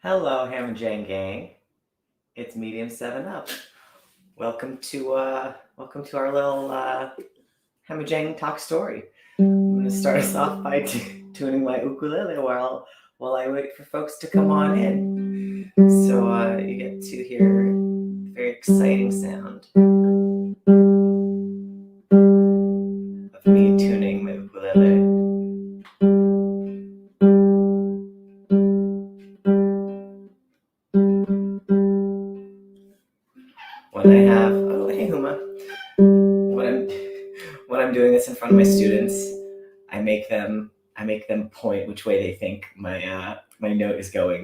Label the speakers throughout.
Speaker 1: Hello, Hamajang gang. It's Medium 7 Up. Welcome to our little Hamajang talk story. I'm gonna start us off by tuning my ukulele while I wait for folks to come on in. So you get to hear the very exciting sound of me tuning my ukulele. When I have hey Huma. When I'm doing this in front of my students, I make them point which way they think my note is going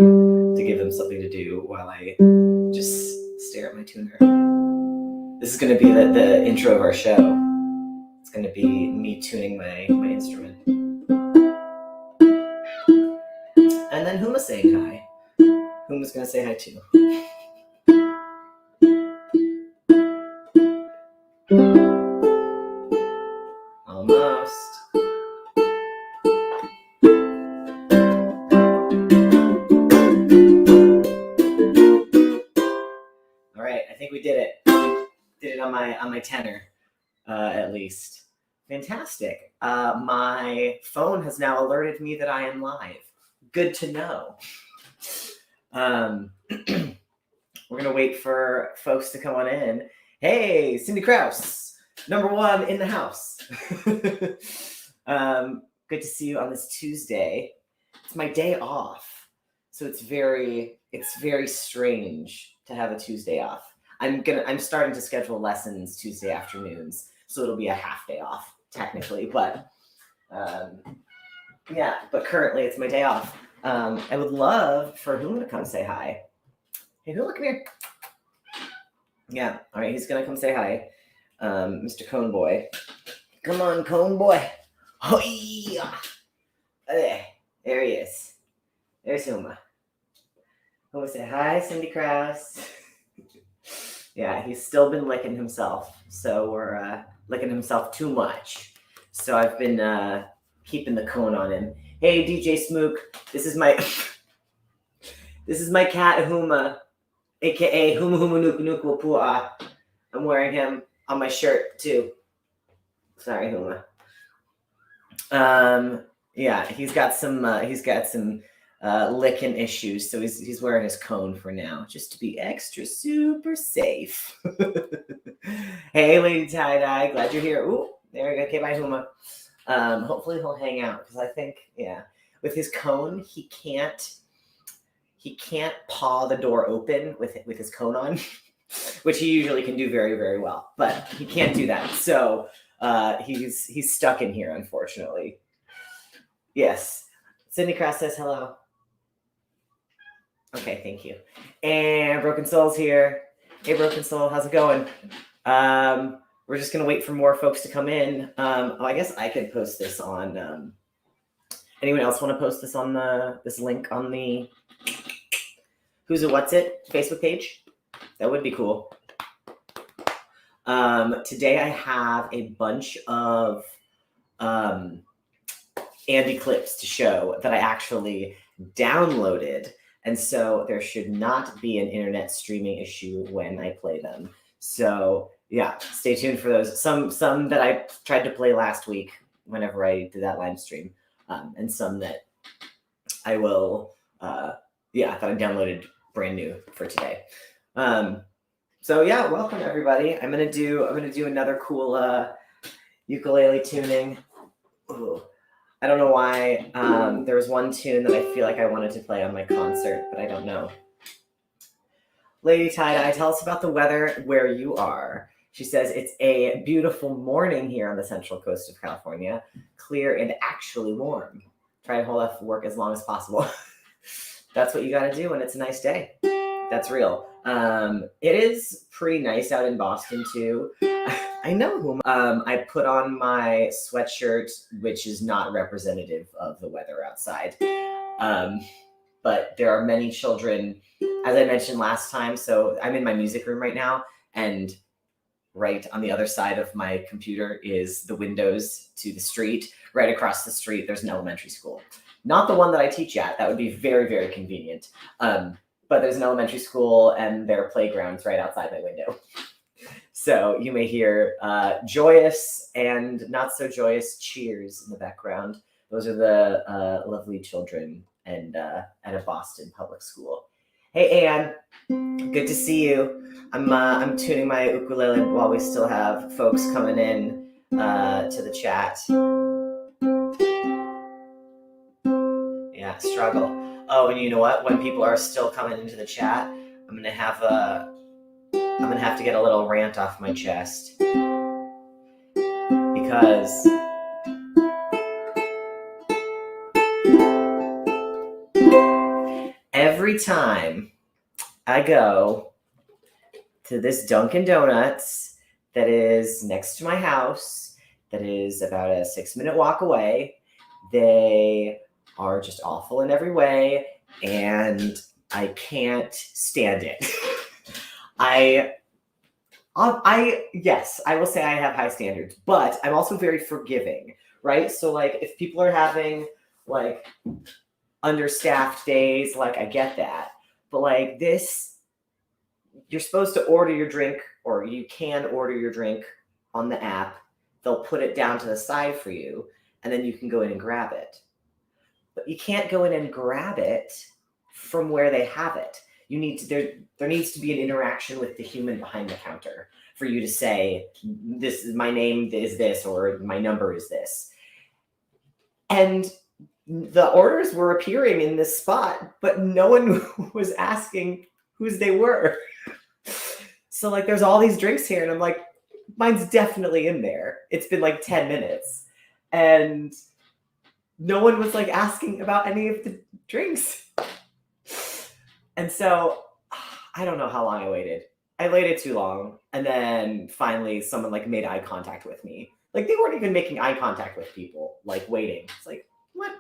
Speaker 1: to give them something to do while I just stare at my tuner. This is going to be the intro of our show. It's going to be me tuning my instrument. And then Huma's saying hi. Huma's going to say hi too. Almost. All right, I think we did it. Did it on my tenor, at least. Fantastic. My phone has now alerted me that I am live. Good to know. We're gonna wait for folks to come on in. Hey, Cindy Krause, number one in the house. Good to see you on this Tuesday. It's my day off, so it's very strange to have a Tuesday off. I'm starting to schedule lessons Tuesday afternoons, so it'll be a half day off technically, but yeah. But currently, it's my day off. I would love for Huma to come say hi. Hey, Huma, come here. Yeah, all right, he's gonna come say hi. Mr. Cone Boy. Come on, Cone Boy. Hoi! There he is. There's Huma. Huma, say hi, Cindy Krause. Yeah, he's still been licking himself, so we're licking himself too much. So I've been keeping the cone on him. Hey, DJ Smook, this is my cat Huma, aka Huma Huma Nuku Nuku Wapua. I'm wearing him on my shirt too. Sorry, Huma. Yeah, he's got some licking issues, so he's wearing his cone for now, just to be extra super safe. Hey, Lady Tie Dye, glad you're here. Ooh, there we go. Okay, bye, Huma. Hopefully he'll hang out because I think, yeah, with his cone, he can't paw the door open with his cone on, which he usually can do very, very well, but he can't do that. So he's stuck in here, unfortunately. Yes. Cindy Cross says hello. Okay, thank you. And Broken Soul's here. Hey, Broken Soul, how's it going? We're just gonna wait for more folks to come in. I guess I could post this on. Anyone else want to post this on this link on the Who's It What's It Facebook page? That would be cool. Today I have a bunch of Andy clips to show that I actually downloaded, and so there should not be an internet streaming issue when I play them. So yeah, stay tuned for those. Some that I tried to play last week whenever I did that live stream, and some that I will that I downloaded brand new for today. So yeah, welcome everybody. I'm gonna do another cool ukulele tuning. Ooh. I don't know why. There was one tune that I feel like I wanted to play on my concert, but I don't know. Lady Tie-Dye, tell us about the weather where you are. She says it's a beautiful morning here on the central coast of California, clear and actually warm. Try and hold off work as long as possible. That's what you got to do when it's a nice day. That's real. It is pretty nice out in Boston too. I know whom. I put on my sweatshirt, which is not representative of the weather outside. But there are many children, as I mentioned last time. So I'm in my music room right now, and right on the other side of my computer is the windows to the street. Right across the street, there's an elementary school. Not the one that I teach at. That would be very, very convenient. But there's an elementary school and their playground's right outside my window. So you may hear joyous and not so joyous cheers in the background. Those are the lovely children and at a Boston public school. Hey, Anne, good to see you. I'm tuning my ukulele while we still have folks coming in to the chat. Yeah, struggle. Oh, and you know what? When people are still coming into the chat, I'm gonna have to get a little rant off my chest because every time I go to this Dunkin' Donuts that is next to my house, that is about a 6-minute walk away, they are just awful in every way, and I can't stand it. Yes, I will say I have high standards, but I'm also very forgiving, right? So like if people are having like understaffed days, like I get that. But like this, you're supposed to order your drink, or you can order your drink on the app. They'll put it down to the side for you, and then you can go in and grab it. But you can't go in and grab it from where they have it. You need to there needs to be an interaction with the human behind the counter for you to say, this is my name is this, or my number is this. And the orders were appearing in this spot, but no one was asking whose they were. So like there's all these drinks here, and I'm like, mine's definitely in there. It's been like 10 minutes. And no one was like asking about any of the drinks. And so I don't know how long I waited. I waited too long. And then finally someone like made eye contact with me. Like they weren't even making eye contact with people, like waiting. It's like, what?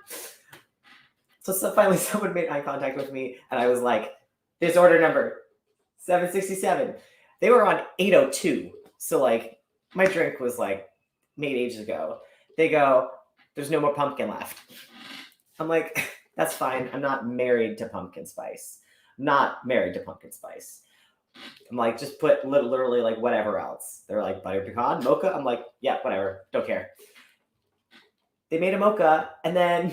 Speaker 1: So finally someone made eye contact with me, and I was like, this order number 767. They were on 802. So like my drink was like made ages ago. They go, there's no more pumpkin left. I'm like, that's fine. I'm not married to pumpkin spice. I'm not married to pumpkin spice. I'm like, just put literally like whatever else. They're like butter pecan, mocha. I'm like, yeah, whatever. Don't care. They made a mocha, and then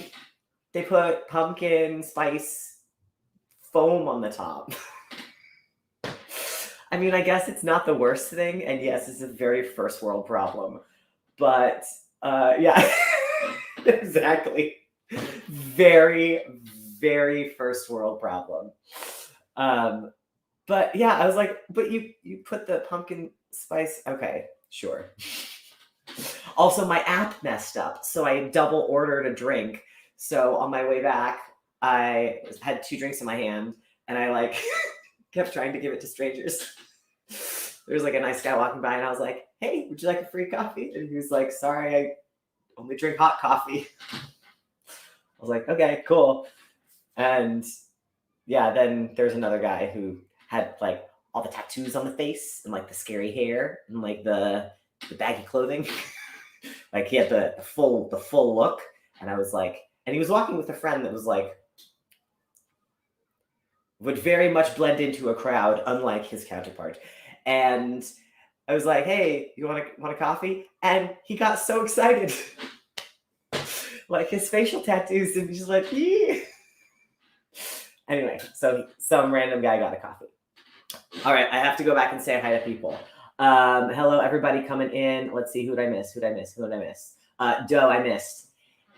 Speaker 1: they put pumpkin spice foam on the top. I mean, I guess it's not the worst thing. And yes, it's a very first world problem. But yeah, exactly. Very, very first world problem. But yeah, I was like, but you put the pumpkin spice. Okay, sure. Also, my app messed up, so I double ordered a drink. So on my way back, I had 2 drinks in my hand, and I like kept trying to give it to strangers. There was like a nice guy walking by, and I was like, hey, would you like a free coffee? And he was like, sorry, I only drink hot coffee. I was like, okay, cool. And yeah, then there's another guy who had like all the tattoos on the face and like the scary hair and like the baggy clothing. Like he had the full look. And I was like, and he was walking with a friend that was like, would very much blend into a crowd, unlike his counterpart. And I was like, hey, you want a coffee? And he got so excited. Like his facial tattoos, and he's just like, yee. Anyway, so some random guy got a coffee. All right, I have to go back and say hi to people. Hello, everybody coming in. Let's see, who did I miss? Doe, I missed.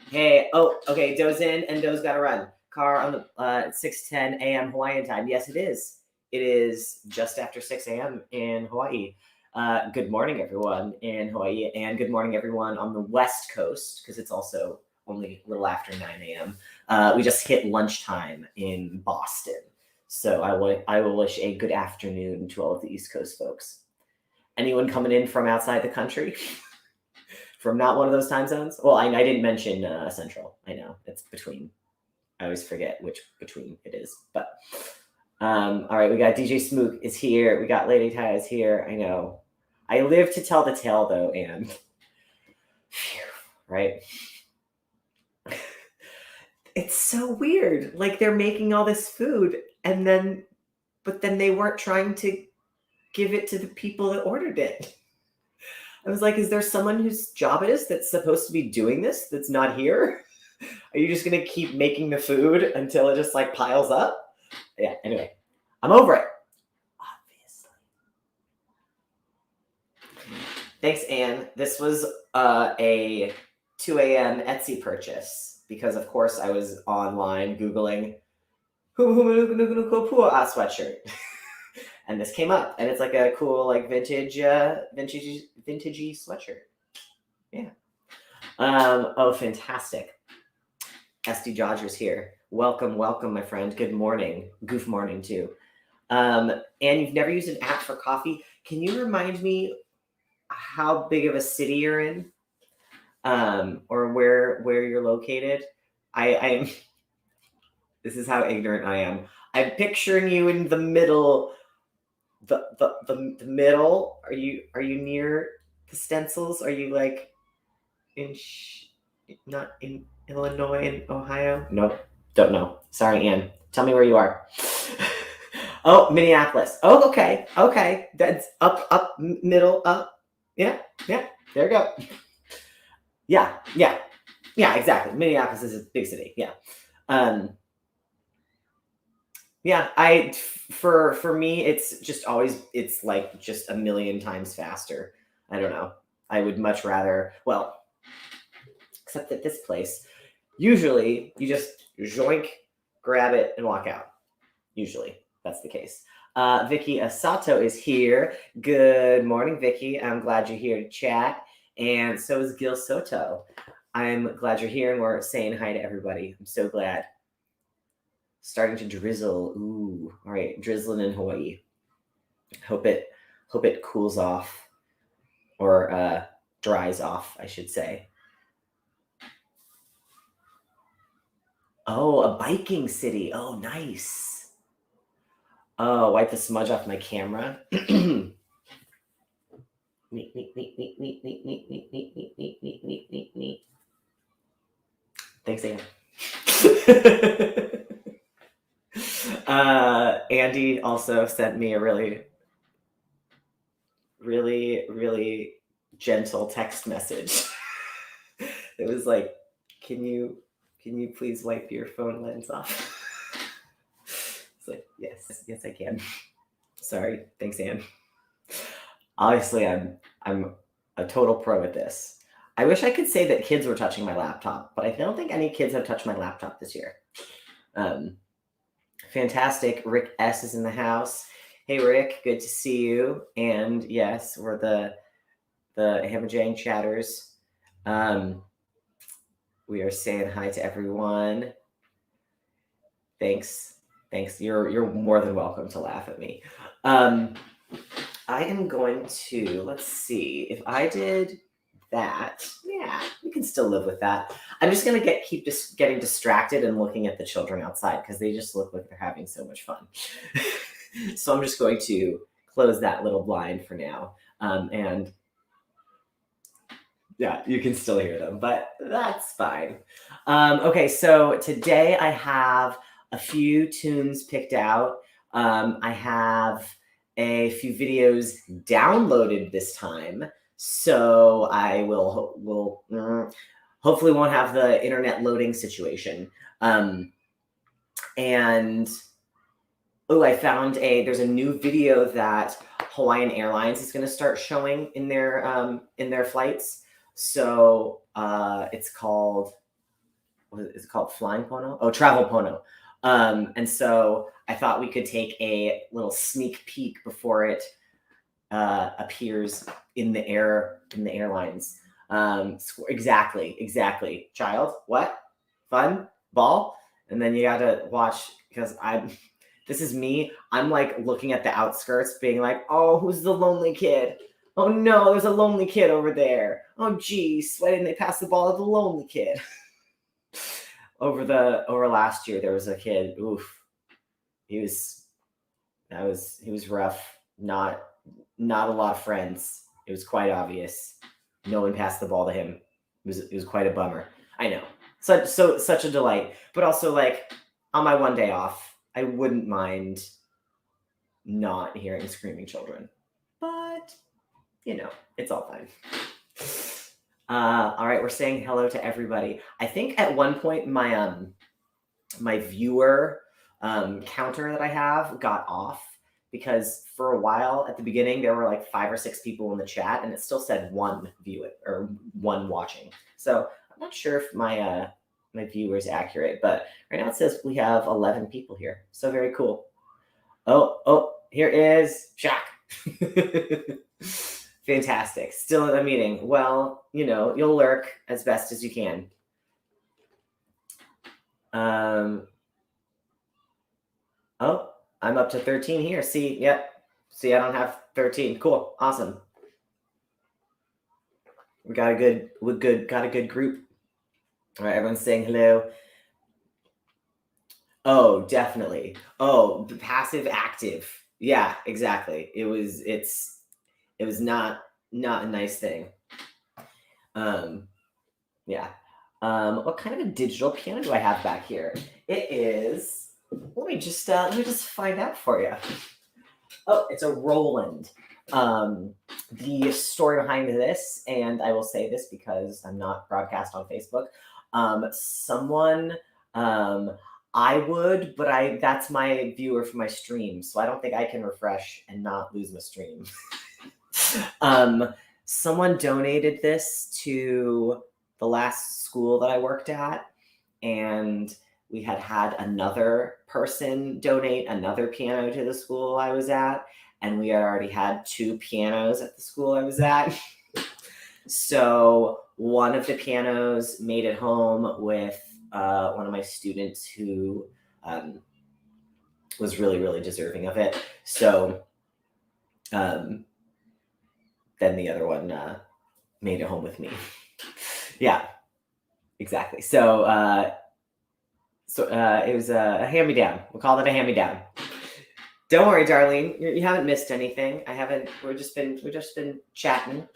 Speaker 1: Hey, oh, okay, Doe's in, and Doe's got to run. Car on the 6:10 a.m. Hawaiian time. Yes, it is. It is just after 6 a.m. in Hawaii. Good morning, everyone in Hawaii, and good morning, everyone on the West Coast, because it's also only a little after 9 a.m. We just hit lunchtime in Boston. So I will wish a good afternoon to all of the East Coast folks. Anyone coming in from outside the country? From not one of those time zones? Well, I didn't mention Central. I know, it's between. I always forget which between it is. But all right, we got DJ Smook is here. We got Lady Ty is here. I know. I live to tell the tale, though, and right? It's so weird. Like they're making all this food but then they weren't trying to give it to the people that ordered it. I was like, is there someone whose job it is that's supposed to be doing this that's not here? Are you just gonna keep making the food until it just like piles up? Yeah, anyway, I'm over it. Obviously. Thanks, Anne. This was a 2 a.m. Etsy purchase because, of course, I was online Googling sweatshirt. And this came up, and it's like a cool, like vintagey sweatshirt. Yeah. Oh, fantastic. SD Dodgers here. Welcome, my friend. Good morning. Goof morning, too. And you've never used an app for coffee. Can you remind me how big of a city you're in? Or where you're located? I'm this is how ignorant I am. I'm picturing you in the middle. The middle. Are you near the stencils? Are you like not in Illinois and Ohio? Nope. Don't know. Sorry, Ann. Tell me where you are. Oh, Minneapolis. Oh, okay. That's up, middle, up. Yeah. There you go. Yeah, exactly. Minneapolis is a big city. Yeah. Yeah, for me, it's just always, it's like just a million times faster. I don't know. I would much rather, well, except at this place, usually you just joink, grab it, and walk out. Usually that's the case. Vicky Asato is here. Good morning, Vicky. I'm glad you're here to chat. And so is Gil Soto. I'm glad you're here and we're saying hi to everybody. I'm so glad. Starting to drizzle. Ooh, all right, drizzling in Hawaii. Hope it cools off or dries off, I should say. Oh, a biking city. Oh, nice. Oh, wipe the smudge off my camera. Neat. Thanks, Anne. Andy also sent me a really gentle text message. It was like, can you please wipe your phone lens off? It's like, yes, I can. Sorry. Thanks, Anne. Obviously, I'm a total pro at this. I wish I could say that kids were touching my laptop, but I don't think any kids have touched my laptop this year. Fantastic. Rick S is in the house. Hey, Rick, good to see you. And yes, we're the Hamajang chatters. We are saying hi to everyone. Thanks. You're more than welcome to laugh at me. I am going to, let's see, if I did that, yeah, we can still live with that. I'm just going to keep getting distracted and looking at the children outside because they just look like they're having so much fun. So I'm just going to close that little blind for now. And yeah, you can still hear them, but that's fine. Okay, so today I have a few tunes picked out. I have a few videos downloaded this time, so I will hopefully won't have the internet loading situation. And I found there's a new video that Hawaiian Airlines is going to start showing in their flights. So it's called, what is it called? Flying Pono? Oh, Travel Pono. And so I thought we could take a little sneak peek before it appears in the airlines. Exactly. Child, what? Fun? Ball? And then you got to watch, because this is me. I'm like looking at the outskirts being like, oh, who's the lonely kid? Oh no, there's a lonely kid over there. Oh geez, why didn't they pass the ball to the lonely kid? Over last year, there was a kid. Oof, he was rough. Not a lot of friends. It was quite obvious. No one passed the ball to him. It was quite a bummer. I know. such a delight. But also, like, on my one day off, I wouldn't mind not hearing screaming children. But, it's all fine. All right, we're saying hello to everybody. I think at one point my viewer counter that I have got off, because for a while at the beginning there were like 5 or 6 people in the chat and it still said 1 view or 1 watching. So I'm not sure if my viewer is accurate, but right now it says we have 11 people here. So very cool. Oh, here is Shaq. Fantastic. Still in a meeting. Well, you'll lurk as best as you can. Oh, I'm up to 13 here. See, yep. See, I don't have 13. Cool. Awesome. We got a good group. All right, everyone's saying hello. Oh, definitely. Oh, the passive active. Yeah, exactly. It was not a nice thing. Yeah. What kind of a digital piano do I have back here? It is, let me just find out for you. Oh, it's a Roland. The story behind this, and I will say this because I'm not broadcast on Facebook. Someone, I would, but that's my viewer for my stream, so I don't think I can refresh and not lose my stream. Someone donated this to the last school that I worked at, and we had another person donate another piano to the school I was at, and we had already had 2 pianos at the school I was at. So one of the pianos made it home with one of my students who was really, really deserving of it. So then the other one made it home with me. Yeah, exactly. So it was a hand-me-down. We'll call it a hand-me-down. Don't worry, Darlene. You haven't missed anything. I haven't. We've just been chatting.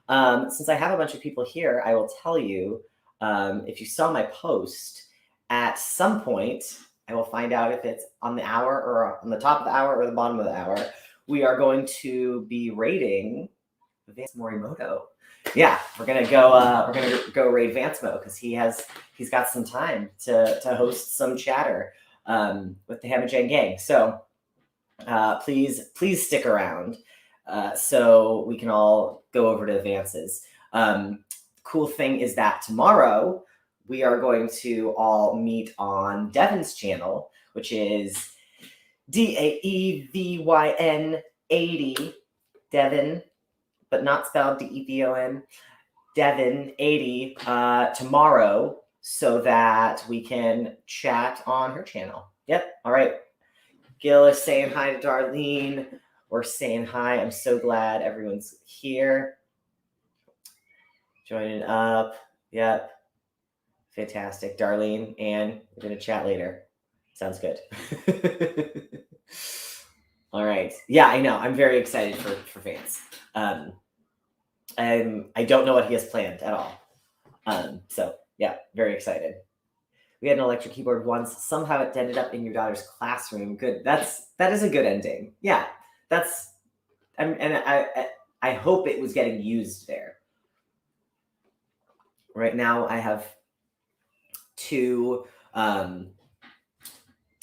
Speaker 1: Since I have a bunch of people here, I will tell you, if you saw my post, at some point, I will find out if it's on the hour or on the top of the hour or the bottom of the hour. We are going to be raiding Vance Morimoto. Yeah, we're gonna go raid Vancemo because he's got some time to host some chatter with the Hamajang gang. So please stick around so we can all go over to Vance's. Cool thing is that tomorrow we are going to all meet on Devon's channel, which is DAEVYN 80 Devon, but not spelled DEVON. Devon 80 tomorrow, so that we can chat on her channel. Yep. All right. Gil is saying hi to Darlene. We're saying hi. I'm so glad everyone's here. Joining up. Yep. Fantastic. Darlene, and we're going to chat later. Sounds good. All right. Yeah, I know. I'm very excited for Vance. I don't know what he has planned at all. So yeah, very excited. We had an electric keyboard once. Somehow it ended up in your daughter's classroom. Good. That is a good ending. Yeah, I hope it was getting used there. Right now I have two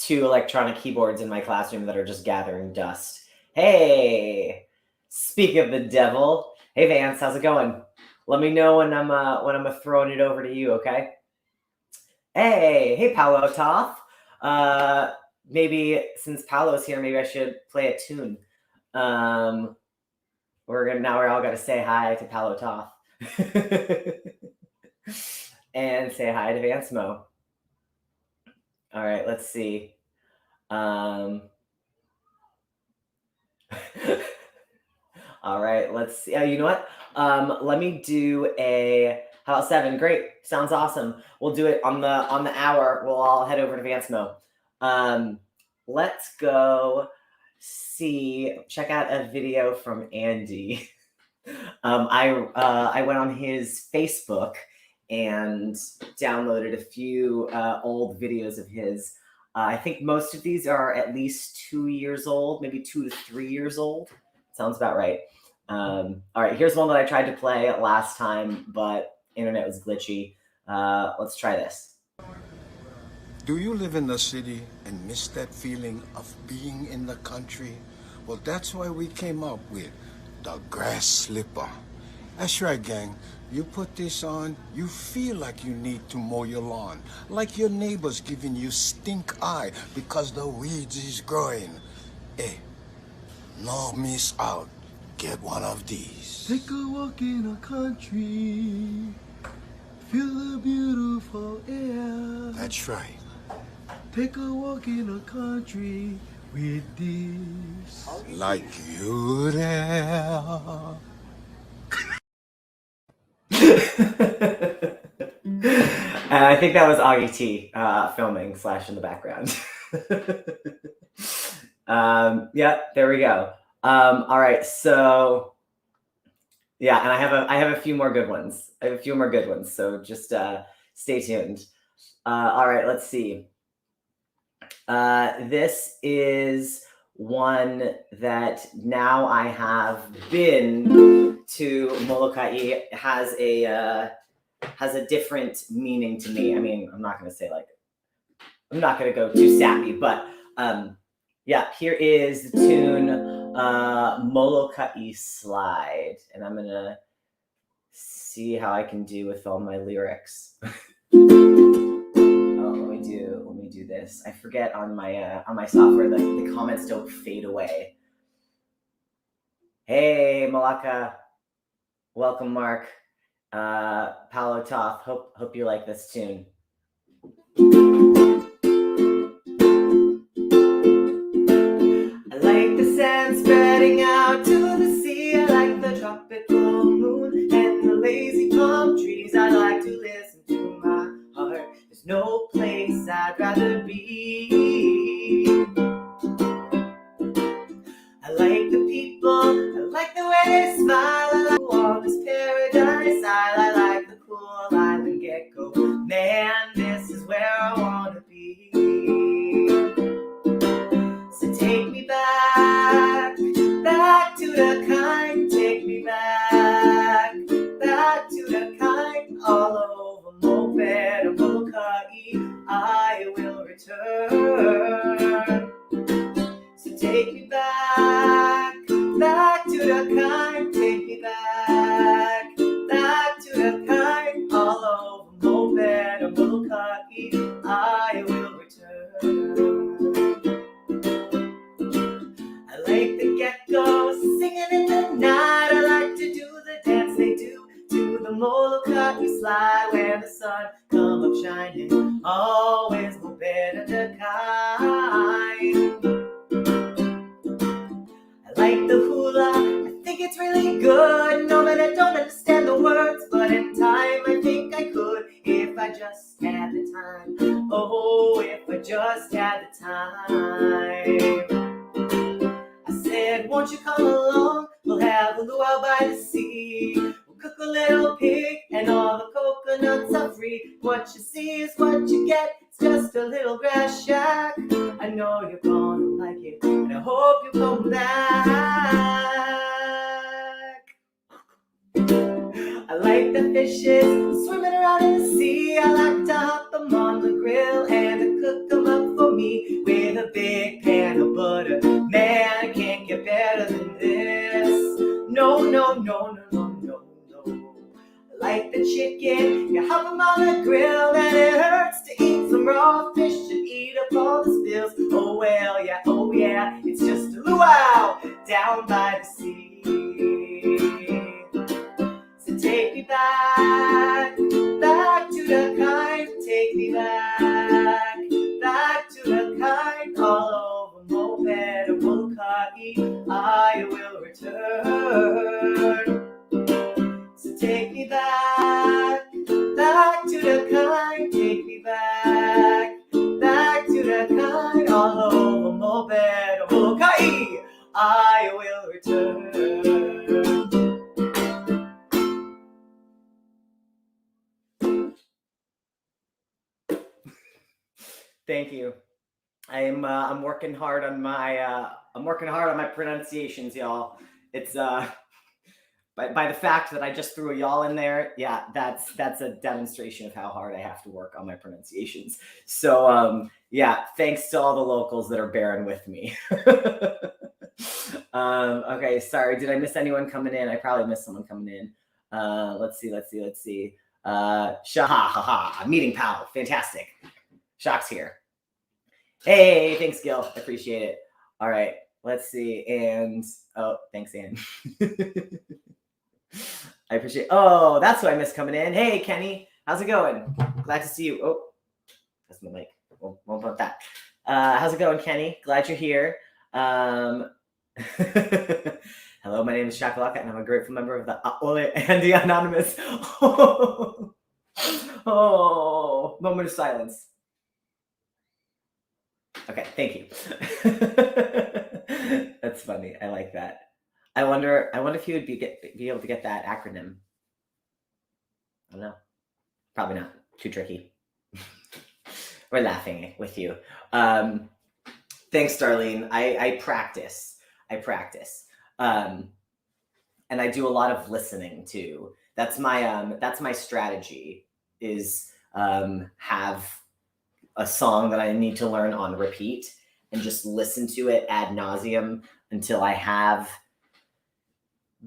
Speaker 1: electronic keyboards in my classroom that are just gathering dust. Hey, speak of the devil. Hey Vance, how's it going? Let me know when I'm throwing it over to you, okay? Hey Paolo Toth. Maybe since Paolo's here, maybe I should play a tune. We're all gonna say hi to Paolo Toth. And say hi to Vancemo. All right, let's see. All right, let's see. You know what? Let me do how about 7? Great, sounds awesome. We'll do it on the hour. We'll all head over to Vancemo. Let's go check out a video from Andy. I went on his Facebook and downloaded a few old videos of his. I think most of these are at least 2 years old, maybe 2 to 3 years old. Sounds about right. All right, here's one that I tried to play last time, but internet was glitchy. Let's try this.
Speaker 2: Do you live in the city and miss that feeling of being in the country? Well, that's why we came up with the grass slipper. That's right, gang. You put this on, you feel like you need to mow your lawn, like your neighbor's giving you stink eye because the weeds is growing. Hey, no miss out. Get one of these.
Speaker 3: Take a walk in the country, feel the beautiful air.
Speaker 2: That's right.
Speaker 3: Take a walk in the country with this.
Speaker 2: Like you there.
Speaker 1: And I think that was Augie T filming / in the background. Yeah, there we go. All right, so yeah, and I have a few more good ones. So just stay tuned. All right, let's see. This is one that now I have been to Molokai. It has a different meaning to me. I mean, I'm not going to go too sappy, but yeah, here is the tune Molokai Slide, and I'm going to see how I can do with all my lyrics. Let me do this. I forget on my software that the comments don't fade away. Hey, Malaka. Welcome, Mark. Paolo Toth. Hope you like this tune. I like the sand spreading out to the sea. I like the tropical moon and the lazy palm trees. I like to listen to my heart. There's no place I'd rather be. I like the people, I like the way they smile. I like all this paradise. I like the cool island gecko. Man, this is where I wanna be. So take me back to the kind. Take me back to the kind. All over Moped and Molokai, I will return. So take me back to the kind. Take me back to the kind. All over Moped and Molokai, I will return. I like the geckos singing in the night. I like to do the dance they do to the Molokai slide when the sun come up shining. Always Moped and the kind. I like the hula, I think it's really good. No, man, I don't understand the words, but in time I think I could if I just had the time. Oh, if I just had the time. I said, won't you come along? We'll have a luau by the sea. We'll cook a little pig and all the coconuts are free. What you see is what you get. It's just a little grass shack. I know you're gonna like it, and I hope you come back. I like the fishes swimming around in the sea. I like to hop them on the grill and to cook them up for me with a big pan of butter. Man, I can't get better than this. No, no, no, no, no, no, no. I like the chicken, you hop them on the grill, and it hurts to eat some raw fish and eat up all the spills. Oh well, yeah, oh yeah, it's just a luau down by the sea. So take me back to the kind. Take me back to the kind. All over Moped and Molokai, I will return. So take me back to the kind. Take me back to the kind. All over Moped and Molokai, I will return. Thank you. I'm working hard on my pronunciations, y'all. It's by the fact that I just threw a y'all in there, yeah, that's a demonstration of how hard I have to work on my pronunciations. So yeah, thanks to all the locals that are bearing with me. Okay, sorry, did I miss anyone coming in? I probably missed someone coming in. Let's see. Ha ha, meeting pal, fantastic. Shock's here. Hey, thanks, Gil. I appreciate it. All right, let's see. And oh, thanks, Ann. I appreciate. Oh, that's who I missed coming in. Hey, Kenny, how's it going? Glad to see you. Oh, that's my mic. Won't put that. How's it going, Kenny? Glad you're here. Hello, my name is Shakalaka, and I'm a grateful member of the Ole and the Anonymous. Oh, moment of silence. Okay, thank you. That's funny. I like that. I wonder if you would be able to get that acronym. I don't know. Probably not. Too tricky. We're laughing with you. Thanks, Darlene. I practice. And I do a lot of listening too. That's my strategy. Is have a song that I need to learn on repeat and just listen to it ad nauseum until I have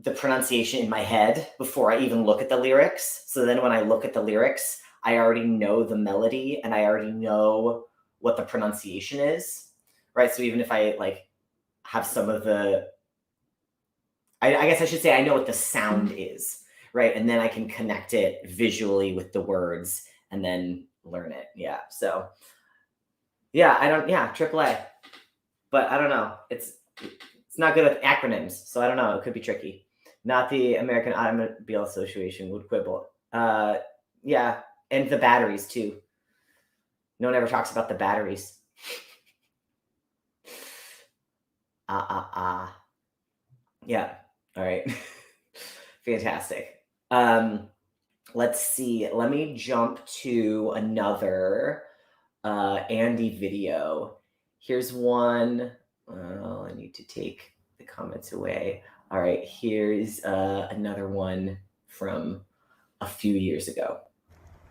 Speaker 1: the pronunciation in my head before I even look at the lyrics. So then when I look at the lyrics, I already know the melody and I already know what the pronunciation is, right? So even if I like have some of the, I guess I should say I know what the sound is, right? And then I can connect it visually with the words and then learn it. Yeah. So yeah, AAA. But I don't know. It's not good with acronyms, so I don't know. It could be tricky. Not the American Automobile Association would quibble. Yeah, and the batteries too. No one ever talks about the batteries. Yeah. All right. Fantastic. Let's see. Let me jump to another Andy video. Here's one. I need to take the comments away. All right, here's another one from a few years ago.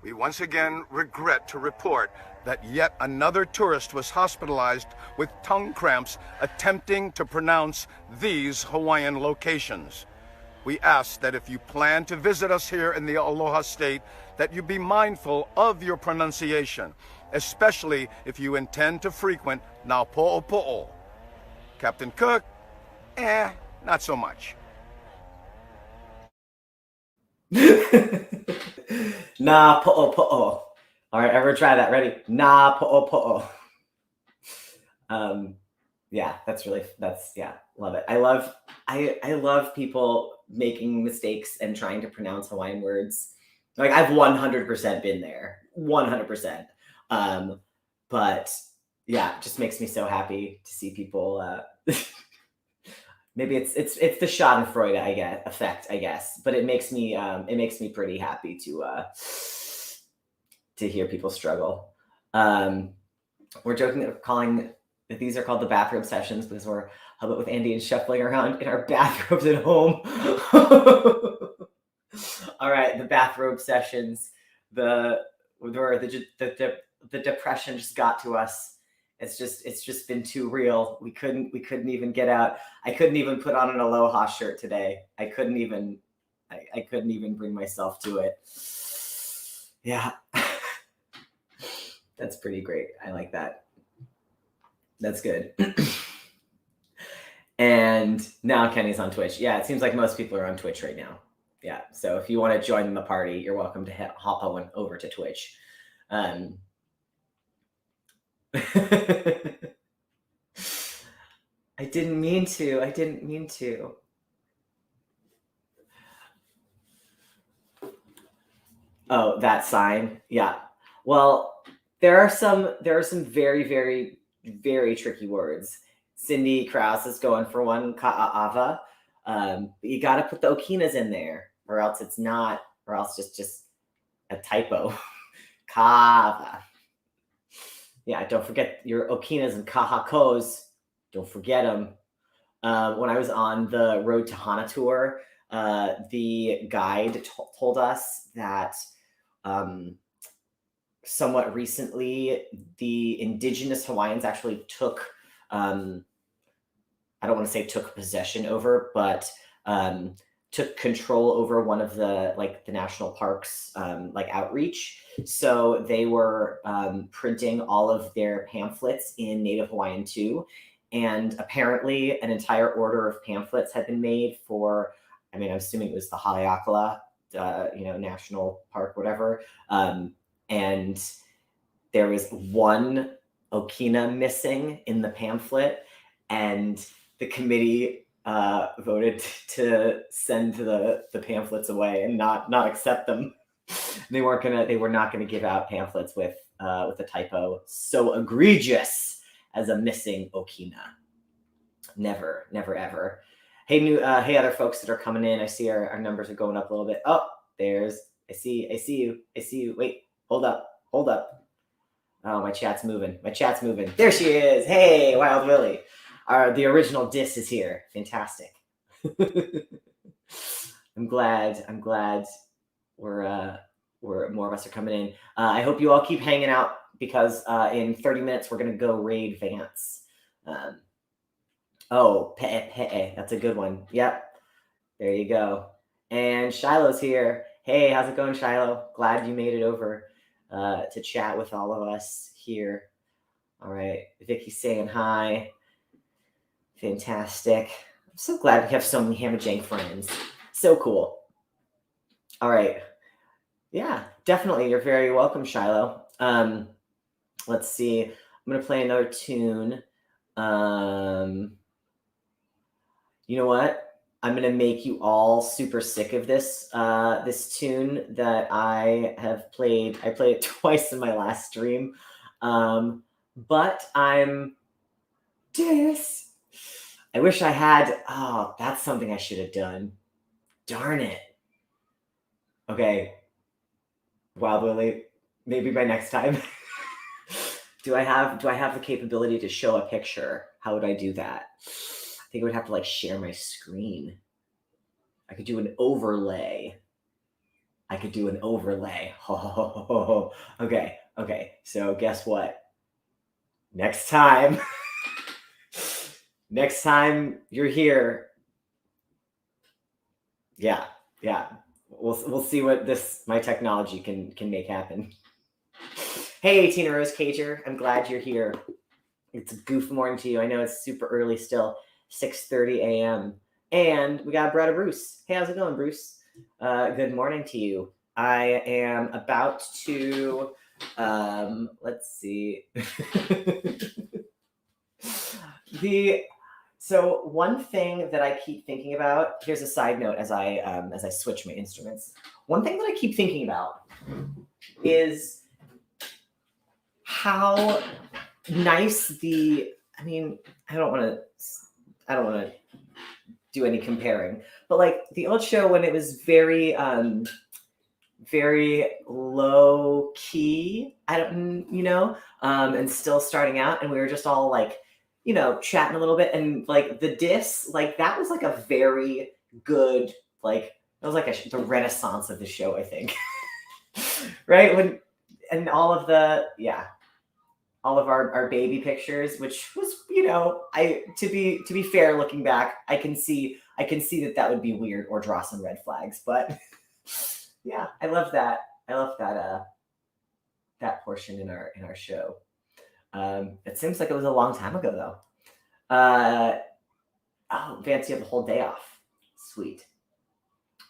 Speaker 2: We once again regret to report that yet another tourist was hospitalized with tongue cramps attempting to pronounce these Hawaiian locations. We ask that if you plan to visit us here in the Aloha State, that you be mindful of your pronunciation, especially if you intend to frequent Naupo'opo'o. Captain Cook, not so much.
Speaker 1: Na po'o. All right, ever try that? Ready? Na po'o. Yeah, love it. I love people making mistakes and trying to pronounce Hawaiian words. Like I've 100% been there, 100%. But yeah, it just makes me so happy to see people. Maybe it's the Schadenfreude effect, I guess. But it makes me pretty happy to hear people struggle. We're joking that we're calling that these are called the bathrobe sessions because we're hubbing with Andy and shuffling around in our bathrobes at home. All right, the bathrobe sessions. The depression just got to us. It's just been too real. We couldn't even get out. I couldn't even put on an Aloha shirt today. I couldn't even bring myself to it. Yeah. That's pretty great. I like that. That's good. And now Kenny's on Twitch. Yeah, it seems like most people are on Twitch right now. Yeah, so if you want to join the party, you're welcome to hop on over to Twitch. I didn't mean to. Oh, that sign. Yeah. Well, there are some very, very, very tricky words. Cindy Krause is going for one, ka'ava. But you got to put the okinas in there, or else it's not, or else just a typo. Ka'ava. Yeah, don't forget your Okinas and Kahakos. Don't forget them. When I was on the Road to Hana tour, the guide told us that somewhat recently, the indigenous Hawaiians actually took, I don't want to say took possession over, but took control over one of the national parks outreach. So they were printing all of their pamphlets in Native Hawaiian too, and apparently an entire order of pamphlets had been made for, I mean, I'm assuming it was the Haleakala national park, whatever, and there was one Okina missing in the pamphlet, and the committee voted to send the pamphlets away and not accept them. They were not gonna give out pamphlets with a typo so egregious as a missing Okina. Never, ever. Hey, hey, other folks that are coming in. I see our numbers are going up a little bit. Oh, I see you. Wait, hold up. Oh, my chat's moving. There she is. Hey, Wild Willie. The original Diss is here. Fantastic. I'm glad we're more of us are coming in. I hope you all keep hanging out because in 30 minutes we're gonna go raid Vance. Pe'e. That's a good one. Yep. There you go. And Shiloh's here. Hey, how's it going, Shiloh? Glad you made it over to chat with all of us here. All right. Vicky's saying hi. Fantastic. I'm so glad we have so many Hamajang friends. So cool. All right. Yeah, definitely. You're very welcome, Shiloh. Let's see. I'm going to play another tune. You know what? I'm going to make you all super sick of this this tune that I have played. I played it twice in my last stream. But I'm Dis. I wish I had. Oh, that's something I should have done. Darn it. Okay. Wild Willie, maybe by next time. Do I have the capability to show a picture? How would I do that? I think I would have to share my screen. I could do an overlay. Okay. So guess what? Next time you're here. Yeah. We'll see what my technology can make happen. Hey, Tina Rose Cager, I'm glad you're here. It's a goof morning to you. I know it's super early still, 6:30 a.m. And we got Brother Bruce. Hey, how's it going, Bruce? Good morning to you. I am about to, let's see. So one thing that I keep thinking about, here's a side note as I switch my instruments. One thing that I keep thinking about is how nice I don't want to do any comparing, but the old show when it was very low key, and still starting out, and we were just all chatting a little bit, and the Diss, that was a very good, it was the renaissance of the show, I think. Right? And all of our baby pictures, which was, to be fair, looking back, I can see that would be weird or draw some red flags, but yeah, I love that. That portion in our show. It seems like it was a long time ago though. Vance, you have the whole day off. Sweet.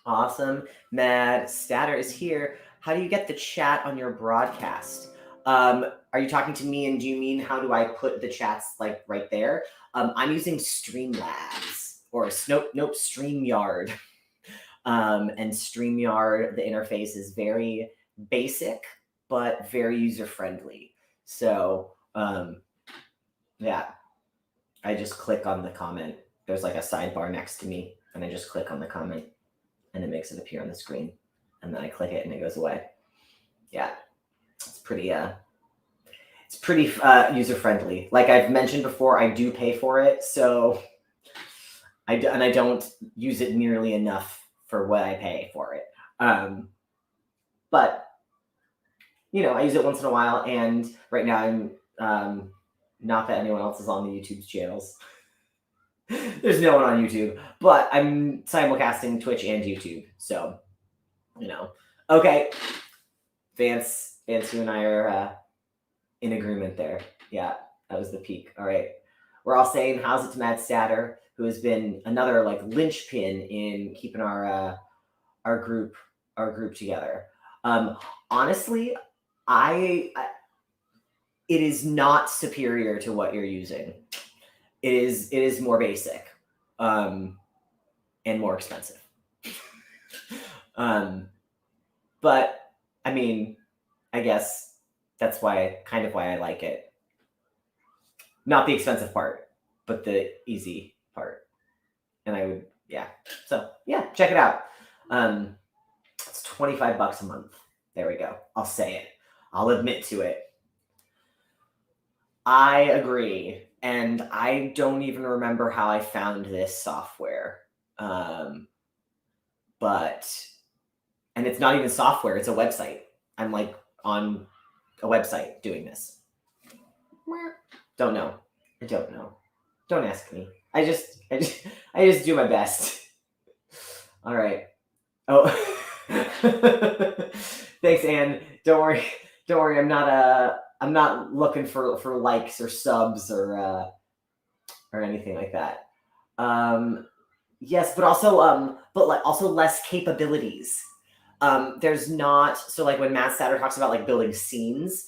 Speaker 1: Awesome. Mad Statter is here. How do you get the chat on your broadcast? Are you talking to me, and do you mean how do I put the chats right there? I'm using Streamlabs or StreamYard. And StreamYard, the interface is very basic, but very user-friendly. So, yeah, I just click on the comment. There's a sidebar next to me, and I just click on the comment, and it makes it appear on the screen. And then I click it, and it goes away. Yeah, it's pretty it's pretty user friendly. Like I've mentioned before, I do pay for it, so I don't use it nearly enough for what I pay for it. But I use it once in a while, and right now I'm not that anyone else is on the YouTube channels. There's no one on YouTube, but I'm simulcasting Twitch and YouTube, so Okay, Vance, you and I are in agreement there. Yeah, that was the peak. All right, we're all saying how's it to Matt Statter, who has been another like linchpin in keeping our group together. Honestly, I it is not superior to what you're using. It is more basic, and more expensive. But I mean, I guess that's why I like it. Not the expensive part, but the easy part. And I would, So yeah, check it out. It's $25 a month. There we go. I'll say it. I'll admit to it. I agree. And I don't even remember how I found this software. And it's not even software, it's a website. I'm like on a website doing this. Don't know. I don't know. Don't ask me. I just do my best. All right. Oh, thanks, Anne. Don't worry. I'm not looking for likes or subs or anything like that. Yes, but also also less capabilities. There's not, so like when Matt Statter talks about like building scenes,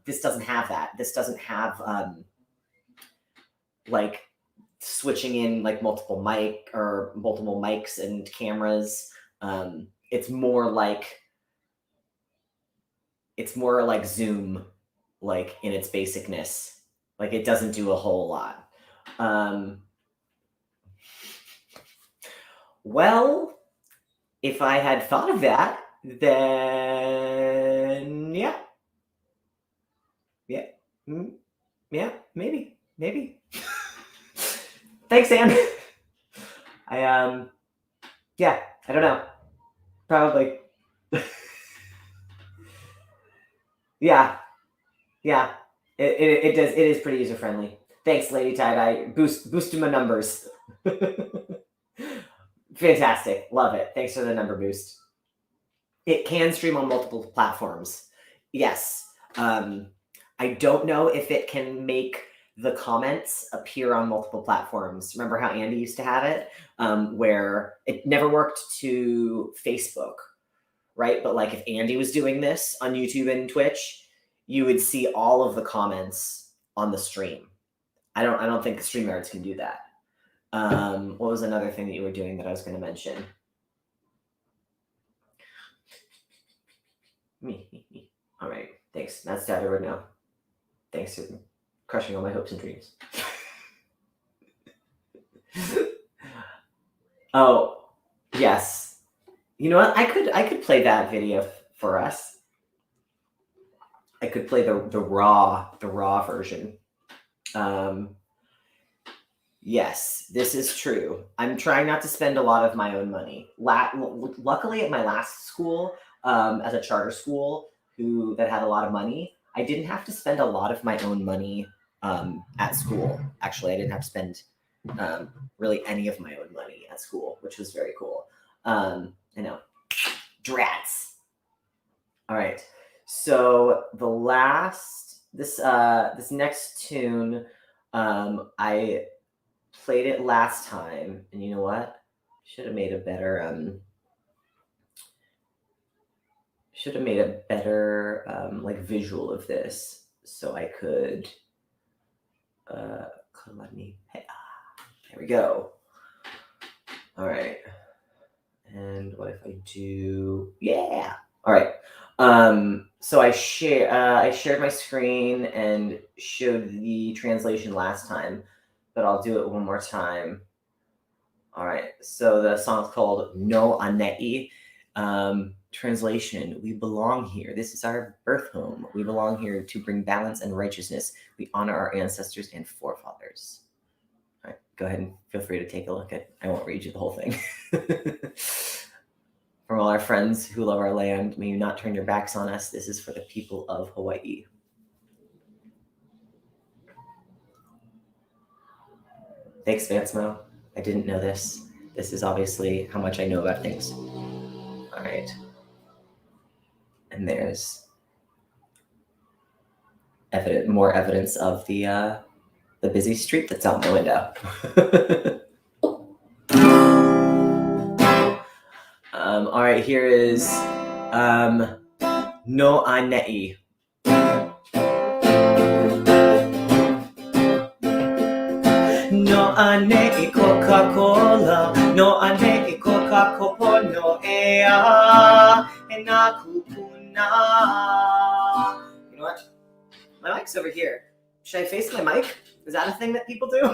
Speaker 1: this doesn't have that. This doesn't have like switching in like multiple mics and cameras. It's more like Zoom, like in its basicness. Like it doesn't do a whole lot. Well, if I had thought of that, then yeah, maybe. Thanks, Anne. I don't know. Probably. Yeah. It does. It is pretty user friendly. Thanks, Lady Tie-Dye. Boosting my numbers. Fantastic. Love it. Thanks for the number boost. It can stream on multiple platforms. Yes. I don't know if it can make the comments appear on multiple platforms. Remember how Andy used to have it, where it never worked to Facebook, right? But like if Andy was doing this on YouTube and Twitch, you would see all of the comments on the stream. I don't think StreamYards can do that. What was another thing that you were doing that I was going to mention? Me. All right. Thanks. That's Dad right now. Thanks for crushing all my hopes and dreams. Oh, yes. You know what? I could play that video for us. I could play the raw version. Yes, this is true. I'm trying not to spend a lot of my own money. Luckily, at my last school, as a charter school that had a lot of money, I didn't have to spend a lot of my own money at school. Actually, I didn't have to spend really any of my own money at school, which was very cool. I know. Drats. All right. So this next tune, I played it last time, and you know what? Should have made a better like visual of this, so I could let me. There we go. All right. And what if I do? Yeah. All right. So I shared my screen and showed the translation last time, but I'll do it one more time. All right. So the song's called No Anei. Translation, we belong here. This is our birth home. We belong here to bring balance and righteousness. We honor our ancestors and forefathers. All right, go ahead and feel free to take a look at, I won't read you the whole thing. From all our friends who love our land, may you not turn your backs on us. This is for the people of Hawaii. Thanks, Vancemo. I didn't know this. This is obviously how much I know about things. All right. And there's more evidence of the busy street that's out the window. All right, here is No Anei. No ane Coca-Cola, no ane Coca-Cola, no ea, ena kupuna. You know what? My mic's over here. Should I face my mic? Is that a thing that people do?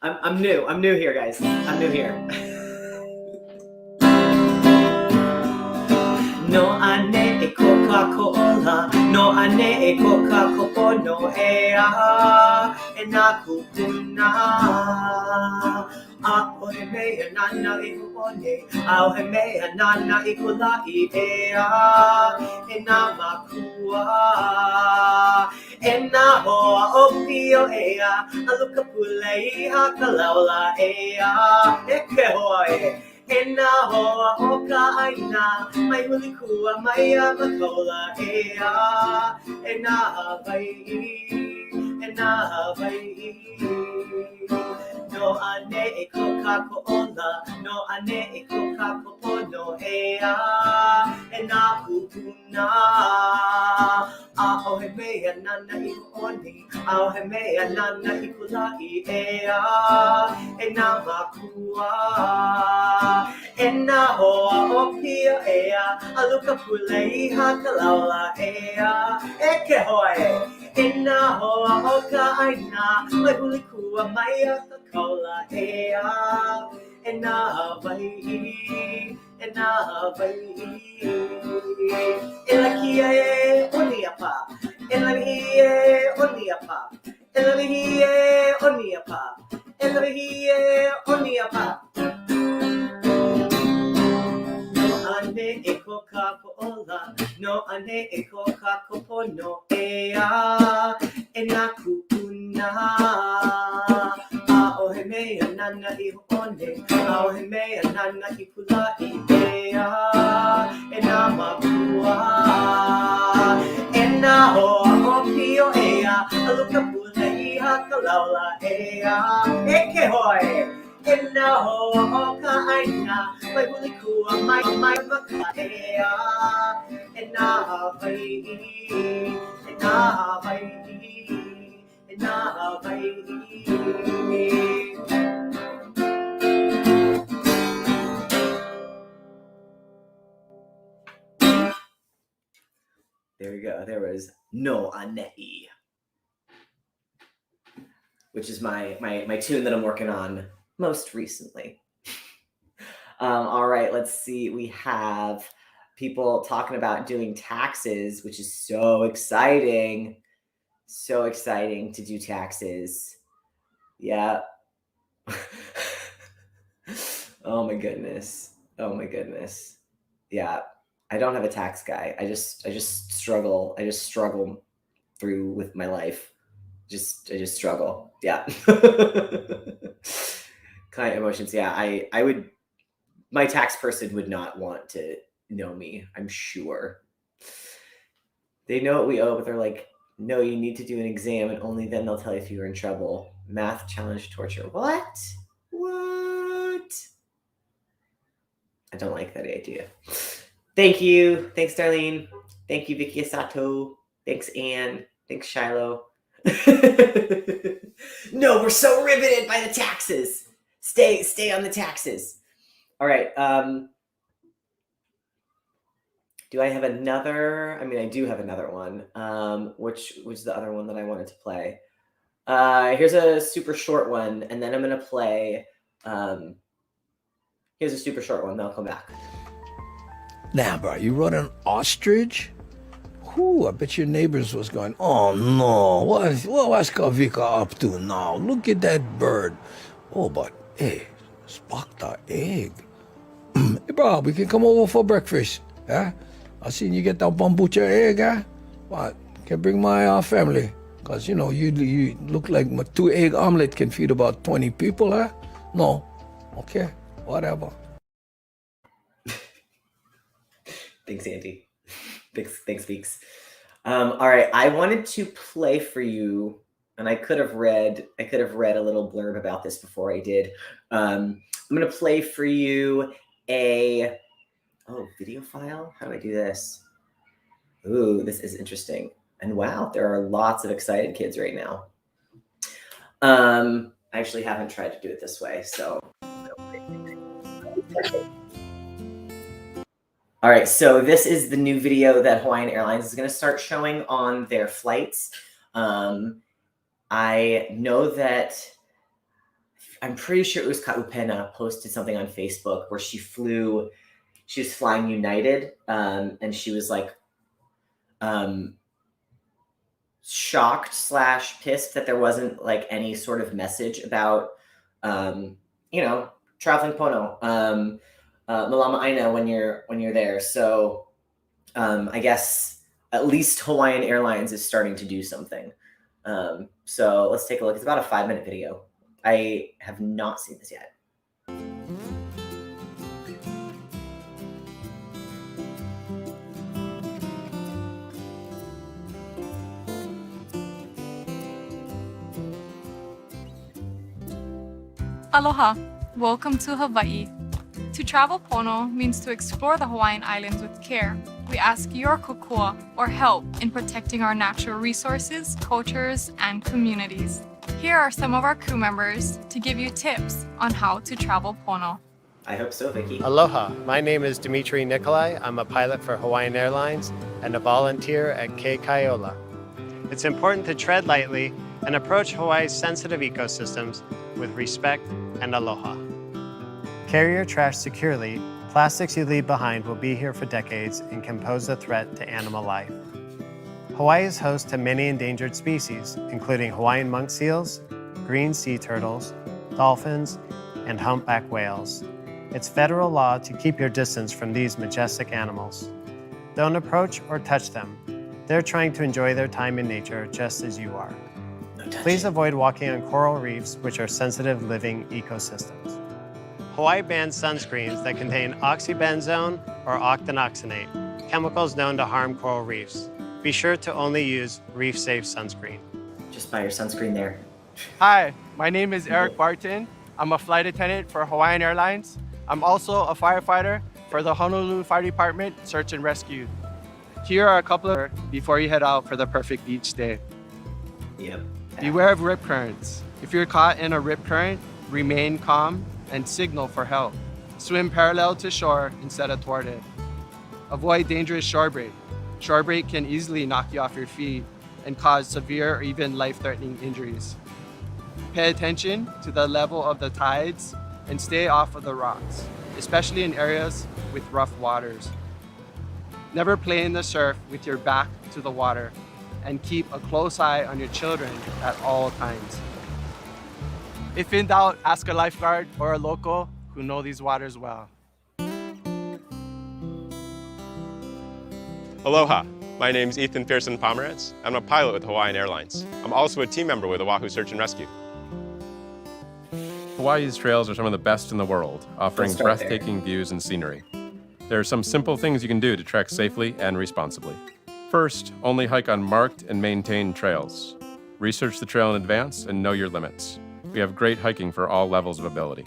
Speaker 1: I'm new. I'm new here, guys. I'm new here. No ane Coca-Cola, no ane Coca-Cola, no ea, ena kupuna. Ao he mea nana I hupone, ao he mea nana I kulai ea, ena makua. Ena hoa opio ea, aluka pulei hakalaula ea, eke hoa e. Ena hoa oka aina, mai huli kua mai a makola ea, ena Hawaii. No ane e Coca-Cola, no ane e Coca-Cola, no ea, ena kupuna. Ao he mea nana I oni, ao he mea nana I kulai ea, ena makua. Ena hoa opio ea, aluka pulei hakalaula ea, eke hoa e. Ena hoa oka aina, mai huli kua mai a kakola ea, ena Hawaii, ena Hawaii. Elakia e oniapa, elahi e oniapa, elahi e oniapa, elahi e oniapa. Ane e Coca-Cola, no ane e Coca-Cola, no ea, ena kupuna. Ao he mea nana I hone, ao he mea nana I kulai ea, ena makua. Ena hoa opio ea, aluka pulei hakalaula ea, eke hoe. Ena hoa oka aina, mai huli kua mai maka ea, ena Hawaii, ena Hawaii, ena Hawaii. There we go. There was No Anei, which is my tune that I'm working on most recently. All right, let's see. We have people talking about doing taxes, which is so exciting. So exciting to do taxes. Yeah. Oh my goodness. Oh my goodness. Yeah. I don't have a tax guy. I just struggle. I just struggle through with my life. I just struggle. Yeah. Client emotions. Yeah. I would, my tax person would not want to know me, I'm sure. They know what we owe, but they're like, no, you need to do an exam and only then they'll tell you if you're in trouble. Math challenge torture. What? I don't like that idea. Thank you. Thanks, Darlene. Thank you, Vicky Asato. Thanks, Anne. Thanks, Shiloh. No, we're so riveted by the taxes. Stay on the taxes. All right. Do I have another? I mean, I do have another one. Which was the other one that I wanted to play? Here's a super short one, and then I'm gonna play. Here's a super short one. Then I'll come back.
Speaker 4: Now, bro, you rode an ostrich? Whew, I bet your neighbors was going, oh no, what's Kavika up to now? Look at that bird. Oh, but hey, spark the egg. Hey, bro, we can come over for breakfast. Yeah? I seen you get that bambucha egg, huh? What? Can bring my family? Because, you know, you look like my 2-egg omelet can feed about 20 people, huh? No. Okay, whatever.
Speaker 1: Thanks, Andy. Thanks, Beaks. All right, I wanted to play for you, and I could have read a little blurb about this before I did. I'm gonna play for you a video file. How do I do this? Ooh, this is interesting. And wow, there are lots of excited kids right now. I actually haven't tried to do it this way, so. All right, so this is the new video that Hawaiian Airlines is going to start showing on their flights. I know that, I'm pretty sure it was Kaupena posted something on Facebook where she was flying United, and she was like shocked / pissed that there wasn't like any sort of message about, traveling pono. Malama Aina when you're there. So I guess at least Hawaiian Airlines is starting to do something. So let's take a look. It's about a 5-minute video. I have not seen this yet.
Speaker 5: Aloha, welcome to Hawaii. To travel pono means to explore the Hawaiian Islands with care. We ask your kokua or help in protecting our natural resources, cultures, and communities. Here are some of our crew members to give you tips on how to travel pono.
Speaker 1: I hope so, Vicky.
Speaker 6: Aloha, my name is Dimitri Nikolai. I'm a pilot for Hawaiian Airlines and a volunteer at Ke Kaiola. It's important to tread lightly and approach Hawaii's sensitive ecosystems with respect and aloha. Carry your trash securely. Plastics you leave behind will be here for decades and can pose a threat to animal life. Hawaii is host to many endangered species, including Hawaiian monk seals, green sea turtles, dolphins, and humpback whales. It's federal law to keep your distance from these majestic animals. Don't approach or touch them. They're trying to enjoy their time in nature just as you are. Please avoid walking on coral reefs, which are sensitive living ecosystems. Hawaii bans sunscreens that contain oxybenzone or octinoxate, chemicals known to harm coral reefs. Be sure to only use reef-safe sunscreen.
Speaker 1: Just buy your sunscreen there.
Speaker 7: Hi, my name is Eric Barton. I'm a flight attendant for Hawaiian Airlines. I'm also a firefighter for the Honolulu Fire Department Search and Rescue. Here are a couple of before you head out for the perfect beach day.
Speaker 1: Yep.
Speaker 7: Beware of rip currents. If you're caught in a rip current, remain calm and signal for help. Swim parallel to shore instead of toward it. Avoid dangerous shore break. Shore break can easily knock you off your feet and cause severe or even life-threatening injuries. Pay attention to the level of the tides and stay off of the rocks, especially in areas with rough waters. Never play in the surf with your back to the water, and keep a close eye on your children at all times. If in doubt, ask a lifeguard or a local who know these waters well.
Speaker 8: Aloha, my name is Ethan Pearson Pomeranz. I'm a pilot with Hawaiian Airlines. I'm also a team member with Oahu Search and Rescue.
Speaker 9: Hawaii's trails are some of the best in the world, offering breathtaking views and scenery. There are some simple things you can do to trek safely and responsibly. First, only hike on marked and maintained trails. Research the trail in advance and know your limits. We have great hiking for all levels of ability.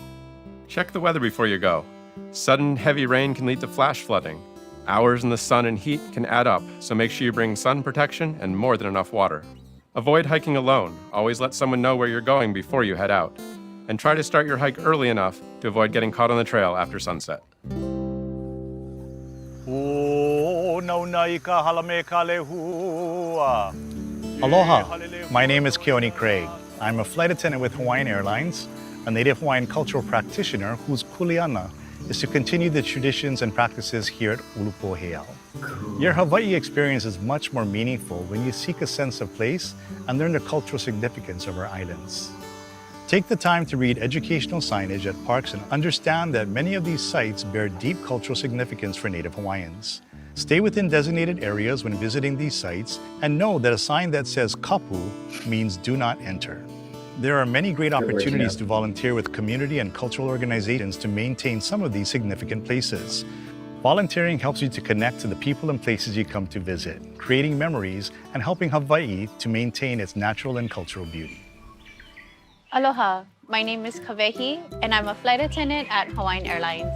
Speaker 9: Check the weather before you go. Sudden heavy rain can lead to flash flooding. Hours in the sun and heat can add up, so make sure you bring sun protection and more than enough water. Avoid hiking alone. Always let someone know where you're going before you head out. And try to start your hike early enough to avoid getting caught on the trail after sunset.
Speaker 10: Aloha, my name is Keone Craig. I'm a flight attendant with Hawaiian Airlines, a native Hawaiian cultural practitioner whose kuleana is to continue the traditions and practices here at Ulupo Heiau. Your Hawaii experience is much more meaningful when you seek a sense of place and learn the cultural significance of our islands. Take the time to read educational signage at parks and understand that many of these sites bear deep cultural significance for Native Hawaiians. Stay within designated areas when visiting these sites and know that a sign that says kapu means do not enter. There are many great opportunities to volunteer with community and cultural organizations to maintain some of these significant places. Volunteering helps you to connect to the people and places you come to visit, creating memories and helping Hawaii to maintain its natural and cultural beauty.
Speaker 11: Aloha, my name is Kavehi, and I'm a flight attendant at Hawaiian Airlines.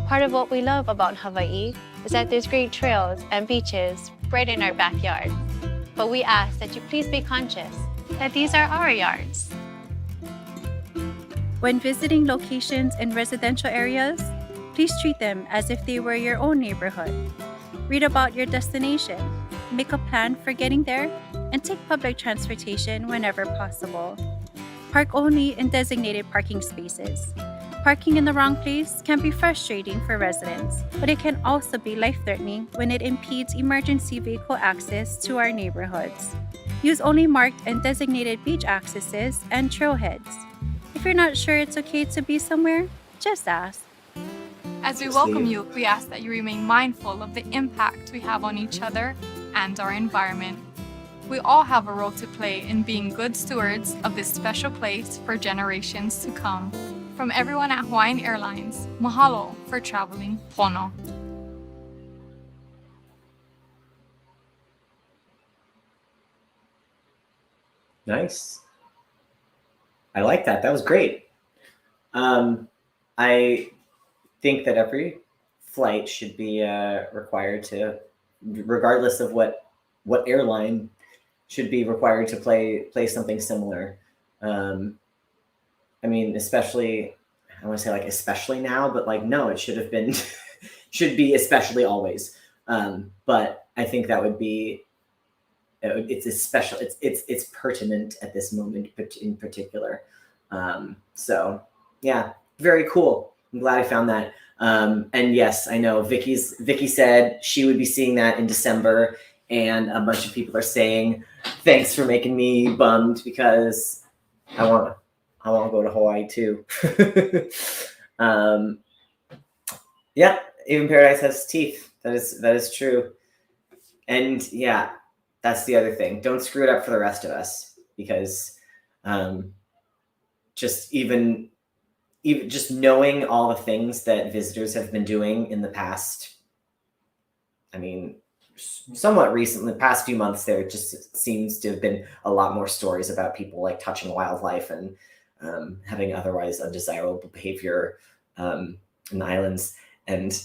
Speaker 11: Part of what we love about Hawaii is that there's great trails and beaches right in our backyard. But we ask that you please be conscious that these are our yards.
Speaker 12: When visiting locations in residential areas, please treat them as if they were your own neighborhood. Read about your destination, make a plan for getting there, and take public transportation whenever possible. Park only in designated parking spaces. Parking in the wrong place can be frustrating for residents, but it can also be life-threatening when it impedes emergency vehicle access to our neighborhoods. Use only marked and designated beach accesses and trailheads. If you're not sure it's okay to be somewhere, just ask.
Speaker 5: As we welcome you, we ask that you remain mindful of the impact we have on each other and our environment. We all have a role to play in being good stewards of this special place for generations to come. From everyone at Hawaiian Airlines, mahalo for traveling pono.
Speaker 1: Nice. I like that. That was great. I think that every flight should be required to, regardless of what airline, should be required to play something similar. I mean, especially, I want to say like especially now, but like no, it should have been should be especially always. But I think that would be it's especial. It's pertinent at this moment in particular. So yeah, very cool. I'm glad I found that. And yes, I know Vicky said she would be seeing that in December, and a bunch of people are saying thanks for making me bummed because I want to go to Hawaii too. Yeah, even paradise has teeth. That is true. And yeah, that's the other thing. Don't screw it up for the rest of us, because just even just knowing all the things that visitors have been doing in the past, I mean, somewhat recently, the past few months, there just seems to have been a lot more stories about people like touching wildlife and having otherwise undesirable behavior in the islands. And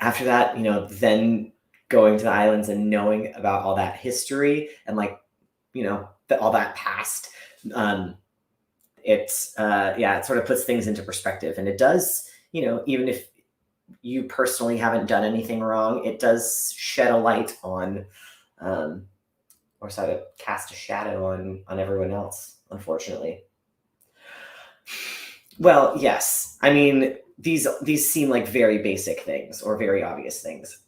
Speaker 1: after that, then going to the islands and knowing about all that history and all that past, it sort of puts things into perspective. And it does, even if you personally haven't done anything wrong, it does shed a light on, or sort of cast a shadow on everyone else, unfortunately. Well, yes. I mean, these seem like very basic things or very obvious things.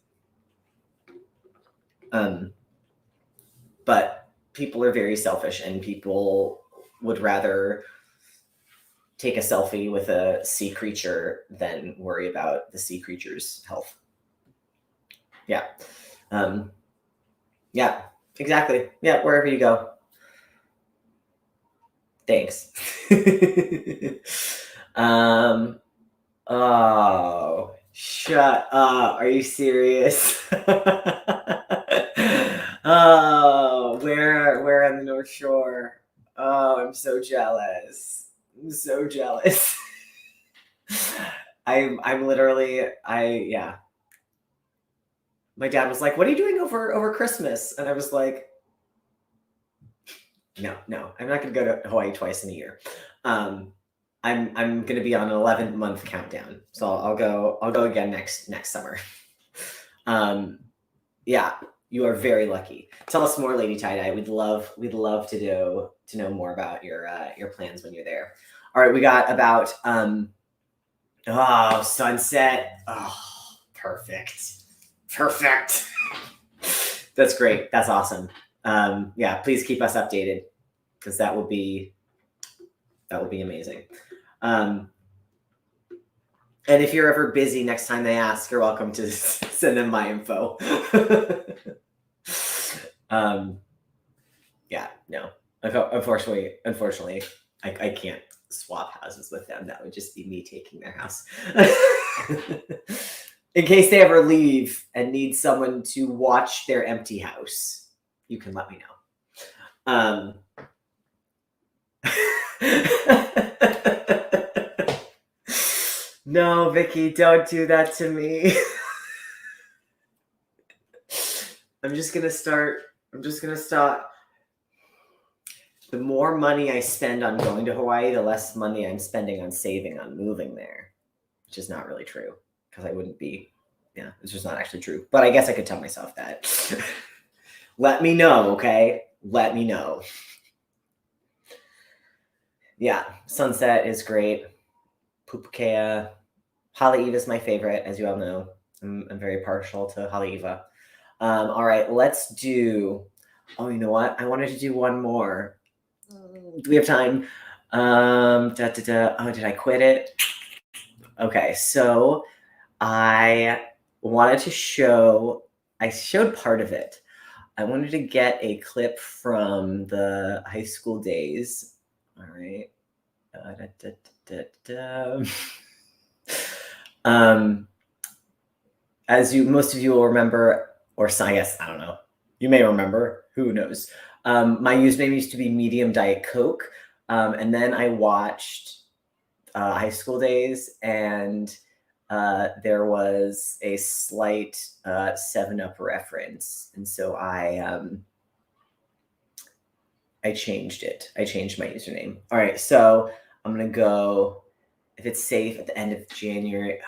Speaker 1: But people are very selfish, and people would rather take a selfie with a sea creature than worry about the sea creature's health. Yeah. Yeah, exactly. Yeah, wherever you go. Thanks. Oh, shut up. Are you serious? Oh, where on the North Shore? Oh, I'm so jealous. I'm so jealous. I'm literally, yeah. My dad was like, "What are you doing over Christmas?" And I was like, No, I'm not going to go to Hawaii twice in a year. I'm going to be on an 11-month countdown, so I'll go again next summer. Yeah, you are very lucky. Tell us more, Lady Tie-Dye. We'd love to know more about your plans when you're there. All right, we got about Oh, sunset. Oh, perfect. Perfect. That's great. That's awesome. Yeah, please keep us updated because that will be amazing. And if you're ever busy next time they ask, you're welcome to send them my info. Yeah, no. Unfortunately, I can't swap houses with them. That would just be me taking their house. In case they ever leave and need someone to watch their empty house, you can let me know. No, Vicky, don't do that to me. I'm just gonna stop. The more money I spend on going to Hawaii, the less money I'm spending on saving on moving there, which is not really true because I wouldn't be. Yeah, it's just not actually true. But I guess I could tell myself that. Let me know, okay? Let me know. Yeah, sunset is great. Pupukea. Haleiwa is my favorite, as you all know. I'm very partial to Haleiwa. All right, let's do. Oh, you know what? I wanted to do one more. Do we have time? Oh, did I quit it? Okay, so I wanted to show. I showed part of it. I wanted to get a clip from the high school days. All right. As most of you will remember, or I guess, I don't know, you may remember, who knows. My username used to be Medium Diet Coke. And then I watched High School Days, and there was a slight 7-Up reference. And so I changed it. I changed my username. All right, so I'm going to go, if it's safe, at the end of January.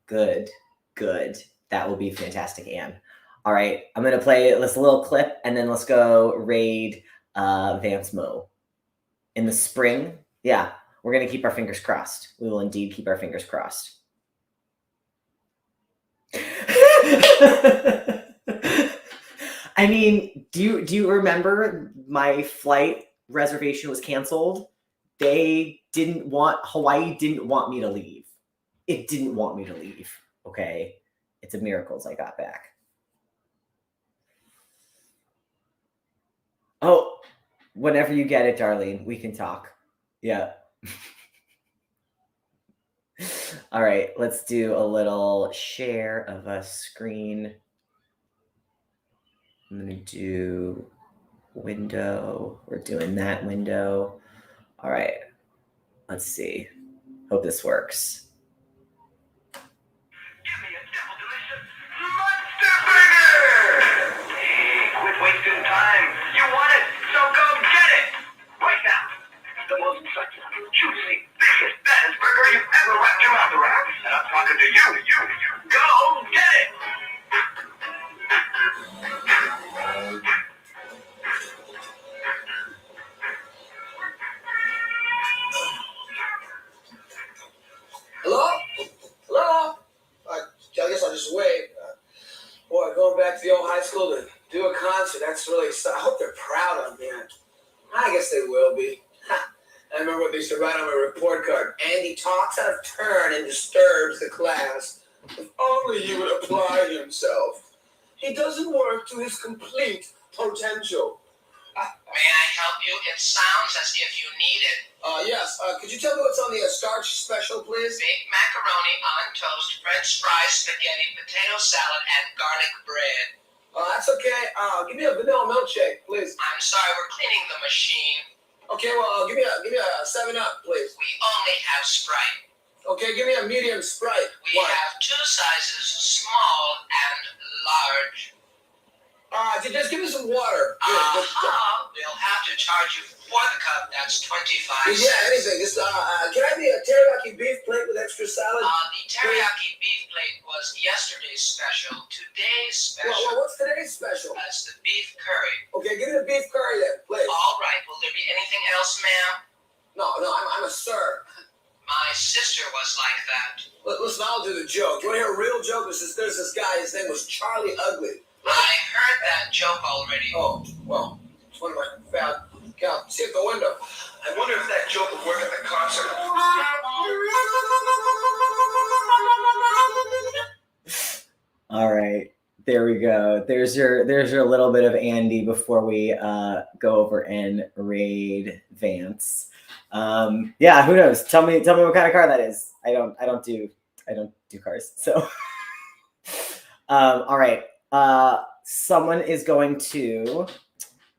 Speaker 1: Good. That will be fantastic, Anne. All right, I'm going to play this little clip, and then let's go raid Vance Mo. In the spring, yeah, we're going to keep our fingers crossed. We will indeed keep our fingers crossed. I mean, do you remember my flight reservation was canceled? Hawaii didn't want me to leave. It didn't want me to leave, okay? It's a miracle I got back. Oh, whenever you get it, Darlene, we can talk. Yeah. All right, let's do a little share of a screen. I'm going to do window. We're doing that window. All right, let's see. Hope this works.
Speaker 13: Quit wasting time. You want it, so go get it. Right now. The most succulent, juicy, biggest, baddest burger you've ever wrapped your mouth around. And I'm talking to you. Go get it.
Speaker 14: Hello? I guess I'll just wait. Boy, going back to the old high school to do a concert, that's really I hope they're proud of me. I guess they will be. I remember what they used to write on my report card. Andy talks out of turn and disturbs the class. If only he would apply himself. He doesn't work to his complete potential.
Speaker 13: May I help you? It sounds as if you need it.
Speaker 14: Yes. Could you tell me what's on the starch special, please?
Speaker 13: Baked macaroni on toast, French fries, spaghetti, potato salad, and garlic bread.
Speaker 14: That's okay. Give me a vanilla milkshake, please.
Speaker 13: I'm sorry, we're cleaning the machine.
Speaker 14: Okay, well, give me a 7-Up, please.
Speaker 13: We only have Sprite.
Speaker 14: Okay, give me a medium Sprite.
Speaker 13: We have 2 sizes, small and large.
Speaker 14: Just give me some water.
Speaker 13: We'll have to charge you for the cup. That's 25 cents.
Speaker 14: Yeah, anything. Just, can I have the teriyaki beef plate with extra salad?
Speaker 13: The teriyaki beef plate was yesterday's special. Today's special.
Speaker 14: Well, what's today's special?
Speaker 13: That's the beef curry.
Speaker 14: Okay, give me the beef curry then, please.
Speaker 13: All right. Will there be anything else, ma'am?
Speaker 14: No, I'm a sir. My sister was like that. Listen, I'll do the joke. You want to hear a real joke? There's this guy, his name was Charlie Ugly. I heard that joke already. Oh, well, it's one of my bad. Cal, see at the window. I wonder if that joke would work at the concert.
Speaker 1: All right. There we go. There's your little bit of Andy before we go over and raid Vance. Yeah, who knows? Tell me what kind of car that is. I don't do cars. So all right. Someone is going to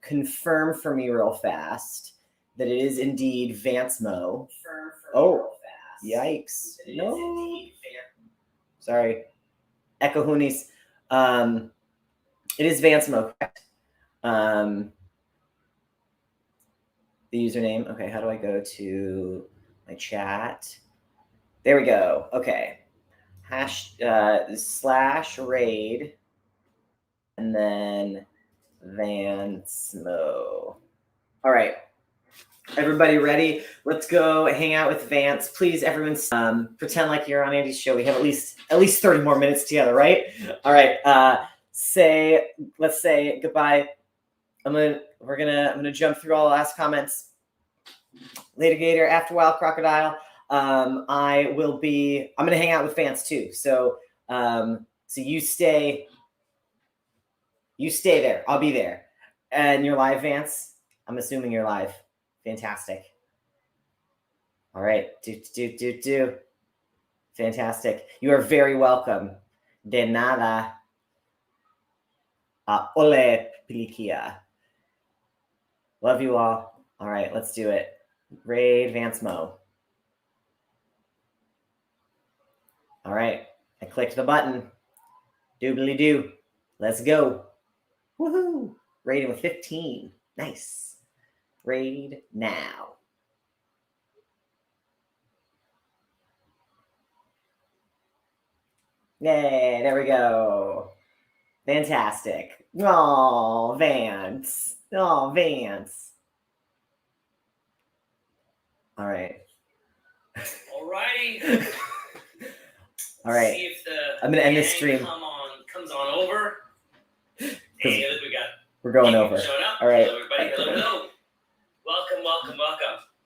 Speaker 1: confirm for me real fast that it is indeed Vance Mo. Oh, yikes. No. Sorry. Echo Hoonies. It is Vance Mo, correct? The username. Okay, how do I go to my chat? There we go. Okay. /raid and then Vance Mo. All right. Everybody ready? Let's go hang out with Vance. Please, everyone, pretend like you're on Andy's show. We have at least 30 more minutes together, right? All right. Let's say goodbye. I'm gonna jump through all the last comments. Later Gator, after a while, Crocodile. I'm gonna hang out with Vance too. So you stay there. I'll be there. And you're live, Vance? I'm assuming you're live. Fantastic. All right. Do. Fantastic. You are very welcome. De nada. Ole Pilikia. Love you all. All right, let's do it. Raid Vance Mo. All right. I clicked the button. Doobly doo. Let's go. Woohoo. Raiding with 15. Nice. Raid now. Yay, there we go. Fantastic. Oh, Vance. Oh, Vance. All right.
Speaker 15: Alrighty.
Speaker 1: All right.
Speaker 15: See if
Speaker 1: I'm gonna end this stream.
Speaker 15: Comes on over. Hey, look,
Speaker 1: We're going over.
Speaker 15: Showing up.
Speaker 1: All right.
Speaker 15: Hello, everybody. Hello.